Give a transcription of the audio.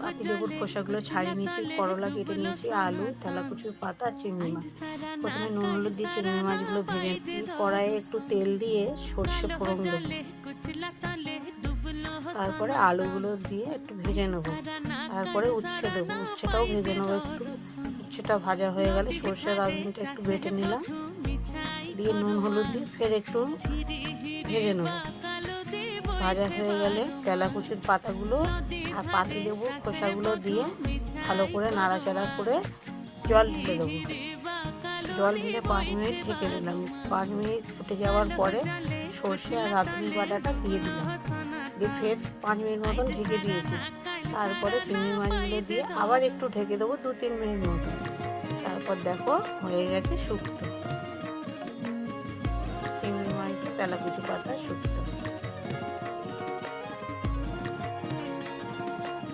পাতিলেবুর খোসাগুলো ছাড়িয়ে নিয়েছি, করলা কেটে নিয়েছি, আলু, তেলাকুচুর পাতা আর চিংড়ি মাছ। প্রথমে নুন হলুদ দিয়ে চিংড়ি মাছগুলো ভেজে নিচ্ছি। কড়াইয়ে একটু তেল দিয়ে সর্ষে ফোড়ন দেবো, তারপরে আলুগুলো দিয়ে একটু ভেজে নেবো, তারপরে উচ্ছে দেবো, উচ্ছেটাও ভেজে নেবো একটু। উচ্ছেটা ভাজা হয়ে গেলে সর্ষের আগুনটা একটু বেটে নিলাম, দিয়ে নুন হলুদ দিয়ে ফের একটু ভেজে নেবো। ভাজা হয়ে গেলে তেলাকুচুর পাতাগুলো আর পাতিলেবুর খোসাগুলো দিয়ে ভালো করে নাড়াচাড়া করে জল ঢেলে দেবো। জল ঢেলে 5 মিনিট ঢেকে দিলাম। 5 মিনিট ফুটে যাওয়ার পরে সর্ষে আর রাঁধুনি বাটাটা দিয়ে দিলাম, দিয়ে ফের 5 মিনিট মতন ঢেকে দিয়েছি। তারপরে চিংড়ি মাছগুলো দিয়ে আবার একটু ঢেকে দেবো 2-3 মিনিট মতন। তারপর দেখো হয়ে গেছে শুক্তো। চিংড়ি মাছ, তেলাকুচি পাতা,